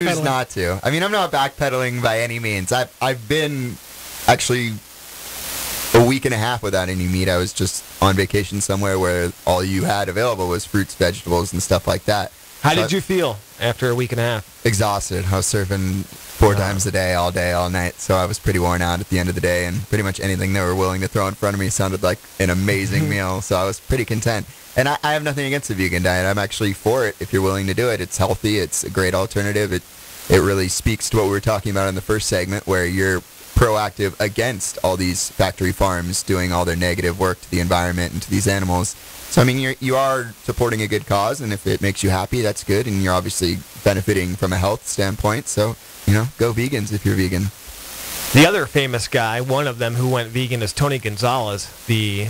Choose not to. I mean, I'm not backpedaling by any means. I've been actually a week and a half without any meat. I was just on vacation somewhere where all you had available was fruits, vegetables, and stuff like that. How did you feel after a week and a half? Exhausted. I was surfing 4 times a day, all night. So I was pretty worn out at the end of the day, and pretty much anything they were willing to throw in front of me sounded like an amazing meal. So I was pretty content. And I have nothing against the vegan diet. I'm actually for it if you're willing to do it. It's healthy. It's a great alternative. It really speaks to what we were talking about in the first segment, where you're proactive against all these factory farms doing all their negative work to the environment and to these animals. So, I mean, you are supporting a good cause, and if it makes you happy, that's good, and you're obviously benefiting from a health standpoint. So, go vegans if you're vegan. The other famous guy, one of them who went vegan, is Tony Gonzalez, the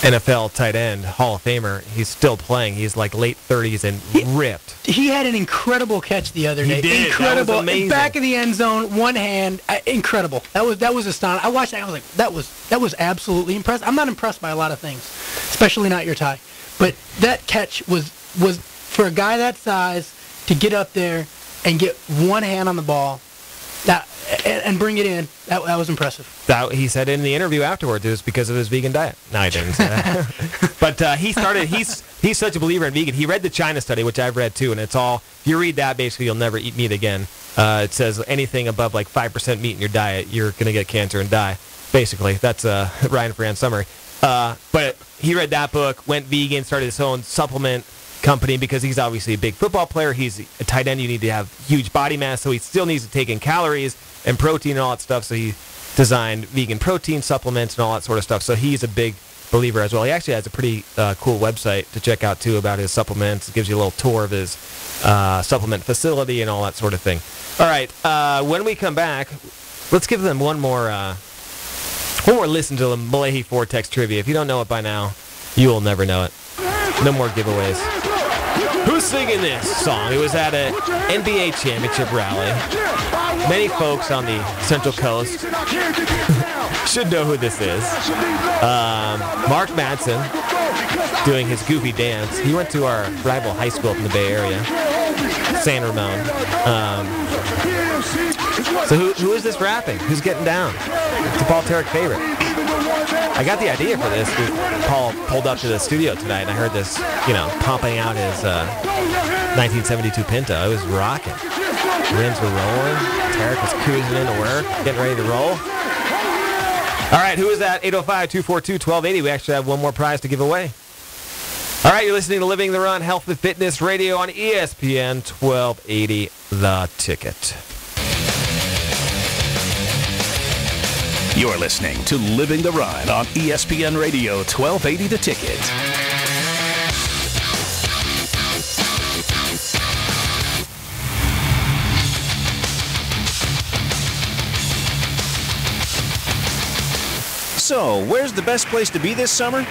NFL tight end, Hall of Famer. He's still playing. He's like late 30s and ripped. He had an incredible catch the other day. He did. Incredible. That was amazing. Back of the end zone, one hand. Incredible. That was astonishing. I watched that. I was like, that was absolutely impressive. I'm not impressed by a lot of things, especially not your tie. But that catch was for a guy that size to get up there and get one hand on the ball. And bring it in. That was impressive. He said in the interview afterwards it was because of his vegan diet. No, he didn't. But he's such a believer in vegan. He read the China study, which I've read too, and it's all, if you read that, basically you'll never eat meat again. It says anything above like 5% meat in your diet, you're going to get cancer and die. Basically, that's Ryan Fran's summary. But he read that book, went vegan, started his own supplement company because he's obviously a big football player. He's a tight end. You need to have huge body mass, so he still needs to take in calories and protein and all that stuff. So he designed vegan protein supplements and all that sort of stuff. So he's a big believer as well. He actually has a pretty cool website to check out too about his supplements. It gives you a little tour of his supplement facility and all that sort of thing. All right, when we come back, let's give them one more listen to the Malahi Vortex trivia. If you don't know it by now, you will never know it. No more giveaways. Who's singing this song? It was at an NBA championship rally. Many folks on the Central Coast should know who this is. Mark Madsen doing his goofy dance. He went to our rival high school up in the Bay Area, San Ramon. So who is this rapping? Who's getting down? It's a Paul Tarek favorite. I got the idea for this. Paul pulled up to the studio tonight, and I heard this, pumping out his 1972 Pinto. It was rocking. Rims were rolling. Tarek was cruising into work, getting ready to roll. All right, who is that? 805-242-1280. We actually have one more prize to give away. All right, you're listening to Living the Run, Health and Fitness Radio on ESPN 1280, The Ticket. You're listening to Living the Run on ESPN Radio 1280 The Ticket. So, where's the best place to be this summer?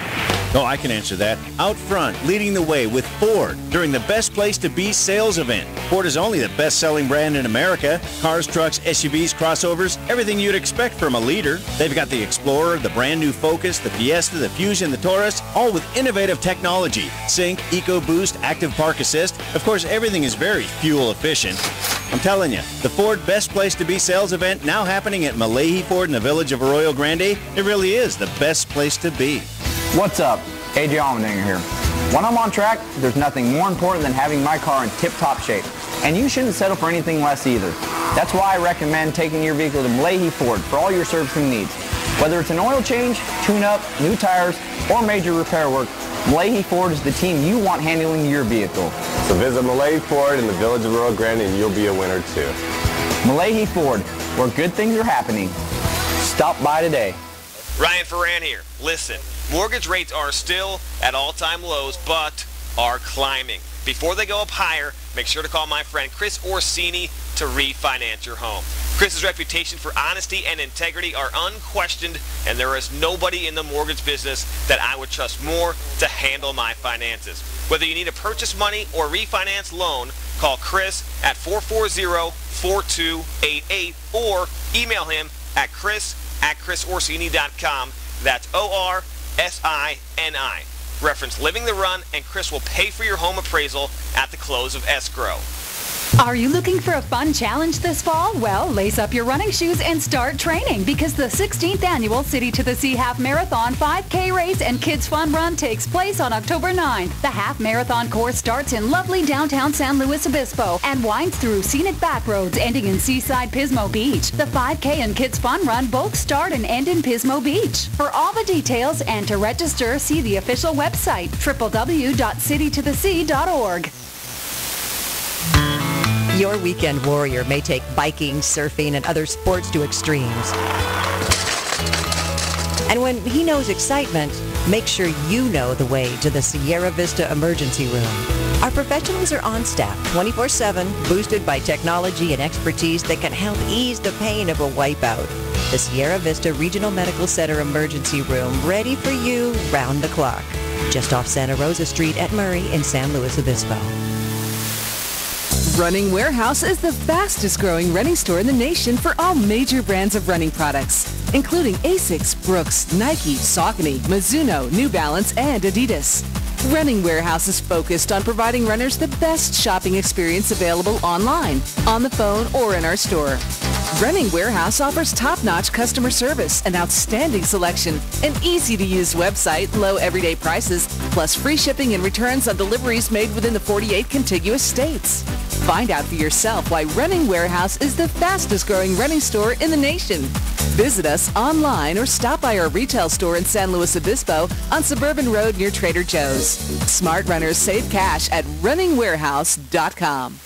Oh, I can answer that. Out front, leading the way with Ford during the Best Place to Be sales event. Ford is only the best-selling brand in America. Cars, trucks, SUVs, crossovers, everything you'd expect from a leader. They've got the Explorer, the brand new Focus, the Fiesta, the Fusion, the Taurus, all with innovative technology. Sync, EcoBoost, Active Park Assist. Of course, everything is very fuel efficient. I'm telling you, the Ford Best Place to Be sales event now happening at Malahi Ford in the village of Arroyo Grande. It really is the best place to be. What's up? AJ Allmendinger here. When I'm on track, there's nothing more important than having my car in tip-top shape. And you shouldn't settle for anything less either. That's why I recommend taking your vehicle to Malahi Ford for all your servicing needs. Whether it's an oil change, tune-up, new tires, or major repair work, Malahi Ford is the team you want handling your vehicle. So visit Malahi Ford in the village of Arroyo Grande and you'll be a winner too. Malahi Ford, where good things are happening. Stop by today. Ryan Ferran here. Listen, mortgage rates are still at all-time lows, but are climbing. Before they go up higher, make sure to call my friend Chris Orsini to refinance your home. Chris's reputation for honesty and integrity are unquestioned, and there is nobody in the mortgage business that I would trust more to handle my finances. Whether you need a purchase money or refinance loan, call Chris at 440-4288 or email him at chris@chrisorsini.com. That's ORSINI. Reference Living the Run, and Chris will pay for your home appraisal at the close of escrow. Are you looking for a fun challenge this fall? Well, lace up your running shoes and start training because the 16th annual City to the Sea Half Marathon 5K race and Kids Fun Run takes place on October 9th. The half marathon course starts in lovely downtown San Luis Obispo and winds through scenic back roads ending in seaside Pismo Beach. The 5K and Kids Fun Run both start and end in Pismo Beach. For all the details and to register, see the official website, www.citytothesea.org. Your weekend warrior may take biking, surfing, and other sports to extremes. And when he knows excitement, make sure you know the way to the Sierra Vista Emergency Room. Our professionals are on staff 24/7, boosted by technology and expertise that can help ease the pain of a wipeout. The Sierra Vista Regional Medical Center Emergency Room, ready for you round the clock. Just off Santa Rosa Street at Murray in San Luis Obispo. Running Warehouse is the fastest growing running store in the nation for all major brands of running products, including Asics, Brooks, Nike, Saucony, Mizuno, New Balance, and Adidas. Running Warehouse is focused on providing runners the best shopping experience available online, on the phone, or in our store. Running Warehouse offers top-notch customer service, an outstanding selection, an easy-to-use website, low everyday prices, plus free shipping and returns on deliveries made within the 48 contiguous states. Find out for yourself why Running Warehouse is the fastest-growing running store in the nation. Visit us online or stop by our retail store in San Luis Obispo on Suburban Road near Trader Joe's. Smart runners save cash at runningwarehouse.com.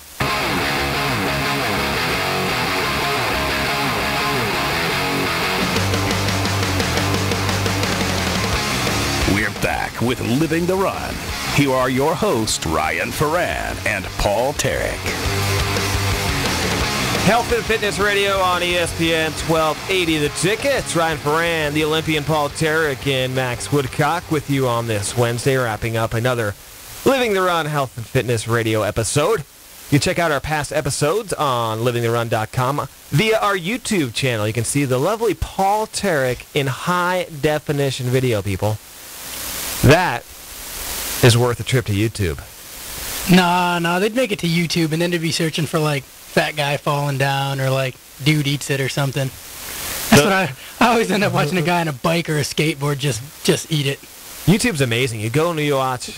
We're back with Living the Run. Here are your hosts, Ryan Ferran and Paul Tarek. Health and Fitness Radio on ESPN 1280. The Tickets. Ryan Ferran, the Olympian Paul Tarek, and Max Woodcock with you on this Wednesday, wrapping up another Living the Run Health and Fitness Radio episode. You can check out our past episodes on livingtherun.com via our YouTube channel. You can see the lovely Paul Tarek in high-definition video, people. That is worth a trip to YouTube. Nah, they'd make it to YouTube, and then they'd be searching for, like, fat guy falling down or, like, dude eats it or something. That's what I always end up watching a guy on a bike or a skateboard just eat it. YouTube's amazing. You go and you watch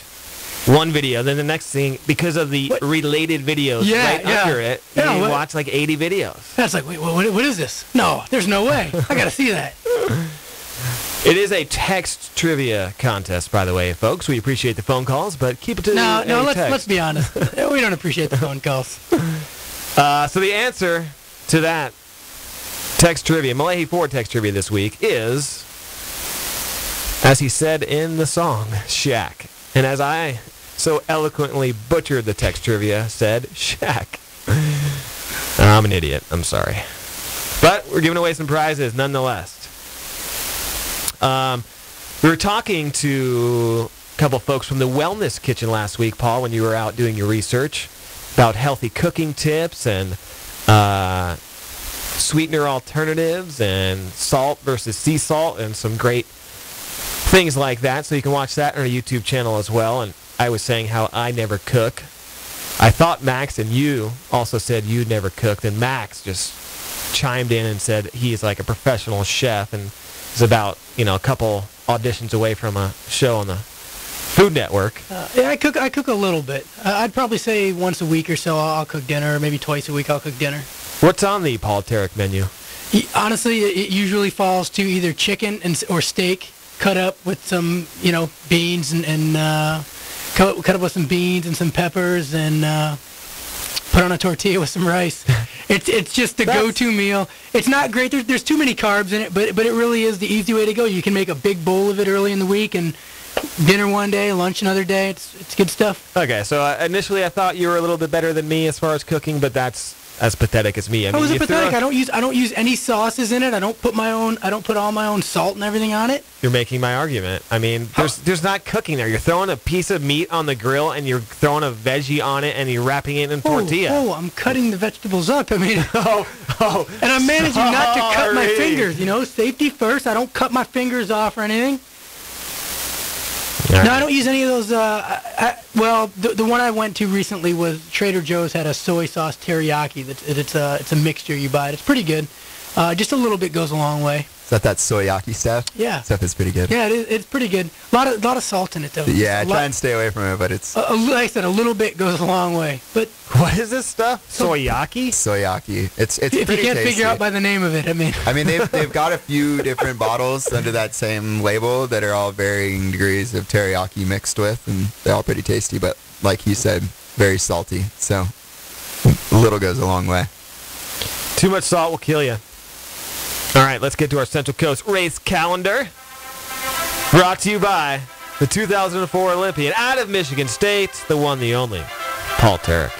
one video, then the next thing, because of the related videos under it, you watch like 80 videos. That's like, wait, what is this? No, there's no way. I got to see that. It is a text trivia contest, by the way, folks. We appreciate the phone calls, but keep it to let's be honest. We don't appreciate the phone calls. So the answer to that text trivia, Malahi Ford text trivia this week is, as he said in the song, Shaq. And as I so eloquently butchered the text trivia, said Shaq. I'm an idiot. I'm sorry. But we're giving away some prizes nonetheless. We were talking to a couple folks from the Wellness Kitchen last week, Paul, when you were out doing your research about healthy cooking tips and sweetener alternatives and salt versus sea salt and some great things like that. So you can watch that on our YouTube channel as well. And I was saying how I never cook. I thought Max and you also said you never cooked, and Max just chimed in and said he's like a professional chef and is about, a couple auditions away from a show on the Food Network. I cook a little bit. I'd probably say once a week or so I'll cook dinner, or maybe twice a week I'll cook dinner. What's on the Paul Tarek menu? Honestly, it usually falls to either chicken or steak cut up with some, beans and cut up with some beans and some peppers and put on a tortilla with some rice. It's just the go-to meal. It's not great. There's too many carbs in it, but it really is the easy way to go. You can make a big bowl of it early in the week and dinner one day, lunch another day. It's good stuff. Okay, so initially I thought you were a little bit better than me as far as cooking, but that's as pathetic as me. How is it pathetic? I don't use any sauces in it. I don't put all my own salt and everything on it. You're making my argument. I mean, there's not cooking there. You're throwing a piece of meat on the grill and you're throwing a veggie on it and you're wrapping it in tortilla. I'm cutting the vegetables up. I mean, and I'm managing not to cut my fingers. Safety first. I don't cut my fingers off or anything. All No, I don't use any of those. Well, the one I went to recently was Trader Joe's had a soy sauce teriyaki. It's a mixture you buy. It's pretty good. Just a little bit goes a long way. Is that soyaki stuff? Yeah. Stuff is pretty good. Yeah, it's pretty good. A lot of salt in it though. Yeah, I try and stay away from it, but it's... like I said, a little bit goes a long way. But what is this stuff? Soyaki? Soyaki. It's if pretty you can't tasty. figure out by the name of it, I mean they've got a few different bottles under that same label that are all varying degrees of teriyaki mixed with, and they're all pretty tasty. But like he said, very salty. So a little goes a long way. Too much salt will kill you. All right, let's get to our Central Coast race calendar. Brought to you by the 2004 Olympian out of Michigan State, the one, the only, Paul Tarek.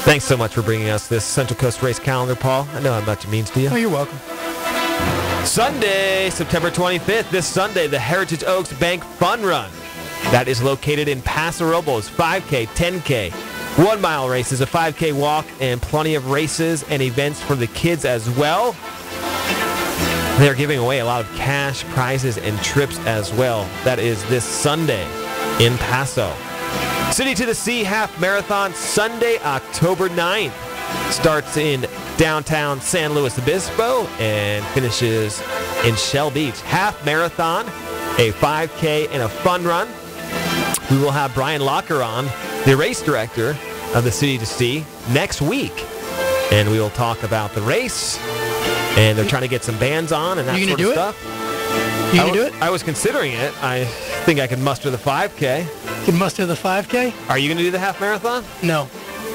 Thanks so much for bringing us this Central Coast race calendar, Paul. I know how much it means to you. Oh, you're welcome. Sunday, September 25th, this Sunday, the Heritage Oaks Bank Fun Run. That is located in Paso Robles, 5K, 10K. 1 mile races, a 5K walk, and plenty of races and events for the kids as well. They're giving away a lot of cash, prizes, and trips as well. That is this Sunday in Paso. City to the Sea Half Marathon, Sunday, October 9th. Starts in downtown San Luis Obispo and finishes in Shell Beach. Half Marathon, a 5K, and a fun run. We will have Brian Locker on, the race director of the City to Sea, next week. And we will talk about the race. And they're trying to get some bands on and that sort of stuff. You gonna do it? I was considering it. I think I could muster the 5K. You can muster the 5K? Are you going to do the half marathon? No.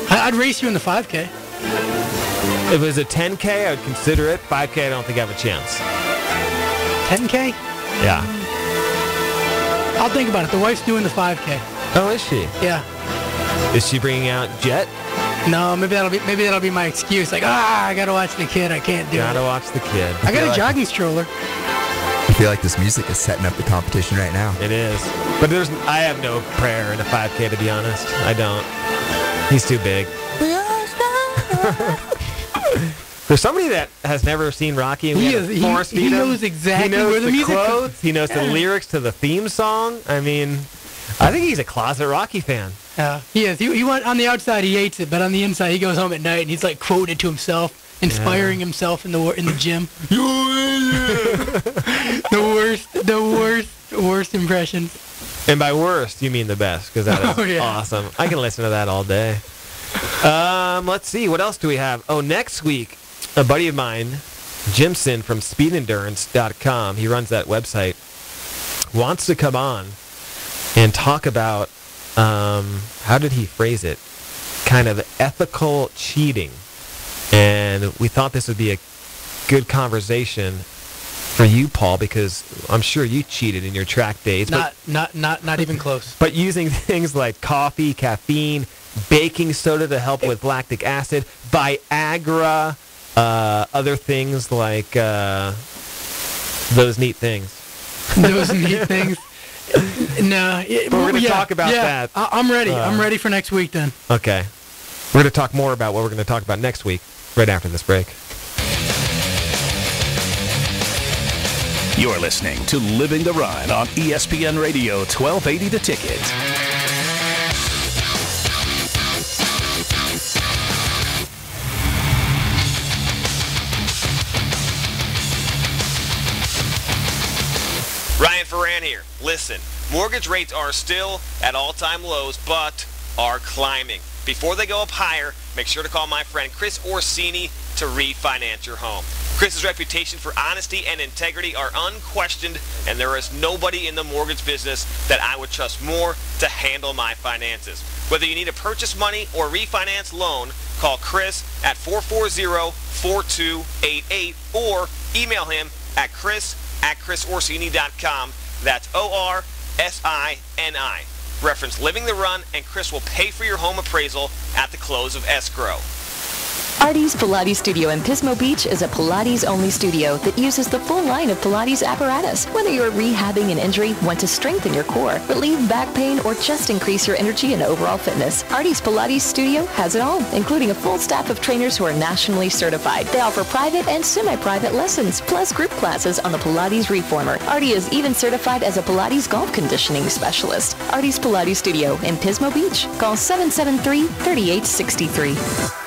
I'd race you in the 5K. If it was a 10K, I would consider it. 5K, I don't think I have a chance. 10K? Yeah. I'll think about it. The wife's doing the 5K. Oh, is she? Yeah. Is she bringing out Jet? No, maybe that'll be my excuse. Like, I gotta watch the kid. I can't do it. Gotta watch the kid. I got a jogging stroller. I feel like this music is setting up the competition right now. It is. But I have no prayer in a 5K, to be honest. I don't. He's too big. For somebody that has never seen Rocky and he knows exactly where the music quotes, he knows the lyrics to the theme song. I mean, I think he's a closet Rocky fan. Yeah, he is. He went on the outside, he hates it, but on the inside, he goes home at night and he's like quoting to himself, inspiring himself in the gym. the worst impressions. And by worst, you mean the best, because that is awesome. I can listen to that all day. Let's see, what else do we have? Oh, next week, a buddy of mine, Jimson from speedendurance.com, he runs that website, wants to come on and talk about, how did he phrase it? Kind of ethical cheating. And we thought this would be a good conversation for you, Paul, because I'm sure you cheated in your track days. Not even close. But using things like coffee, caffeine, baking soda to help with lactic acid, Viagra, other things like those neat things. Those neat things. No, we're going to talk about that. I'm ready. I'm ready for next week then. Okay. We're going to talk more about what we're going to talk about next week, right after this break. You're listening to Living the Run on ESPN Radio 1280 The Ticket. Ryan Ferran here. Listen, mortgage rates are still at all-time lows, but are climbing. Before they go up higher, make sure to call my friend Chris Orsini to refinance your home. Chris's reputation for honesty and integrity are unquestioned, and there is nobody in the mortgage business that I would trust more to handle my finances. Whether you need a purchase money or refinance loan, call Chris at 440-4288 or email him at chris@chrisorsini.com. That's ORSINI. Reference Living the Run, and Chris will pay for your home appraisal at the close of escrow. Artie's Pilates Studio in Pismo Beach is a Pilates-only studio that uses the full line of Pilates apparatus. Whether you're rehabbing an injury, want to strengthen your core, relieve back pain, or just increase your energy and overall fitness, Artie's Pilates Studio has it all, including a full staff of trainers who are nationally certified. They offer private and semi-private lessons, plus group classes on the Pilates Reformer. Artie is even certified as a Pilates golf conditioning specialist. Artie's Pilates Studio in Pismo Beach. Call 773-3863.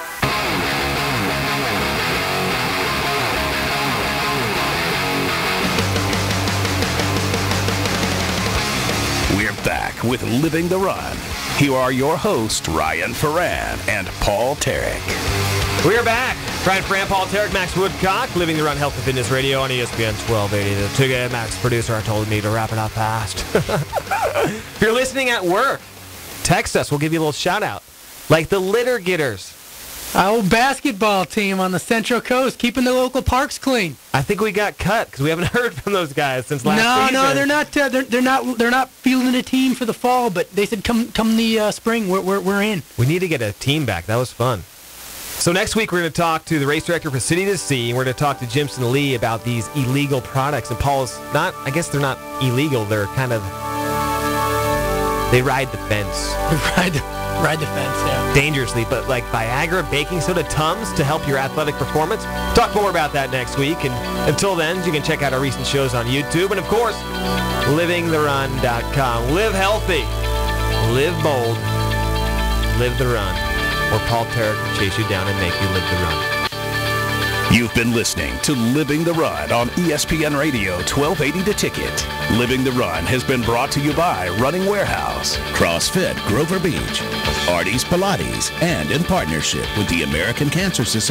We're back with Living the Run. Here are your hosts, Ryan Ferran and Paul Tarek. We are back. Ryan Ferran, Paul Tarek, Max Woodcock, Living the Run Health and Fitness Radio on ESPN 1280. The Ticket. Max, producer, told me to wrap it up fast. If you're listening at work, text us. We'll give you a little shout out. Like the Litter Getters. Our old basketball team on the Central Coast, keeping the local parks clean. I think we got cut because we haven't heard from those guys since last season. No, they're not. They're not fielding a team for the fall. But they said come the spring, we're in. We need to get a team back. That was fun. So next week we're going to talk to the race director for City to Sea, and we're going to talk to Jimson Lee about these illegal products. And Paul's not. I guess they're not illegal. They're kind of. They ride the fence. Ride the fence, yeah. Dangerously, but like Viagra, baking soda, Tums to help your athletic performance. Talk more about that next week. And until then, you can check out our recent shows on YouTube. And of course, livingtherun.com. Live healthy, live bold, live the run. Or Paul Tarek will chase you down and make you live the run. You've been listening to Living the Run on ESPN Radio 1280 The Ticket. Living the Run has been brought to you by Running Warehouse, CrossFit Grover Beach, Artie's Pilates, and in partnership with the American Cancer Society.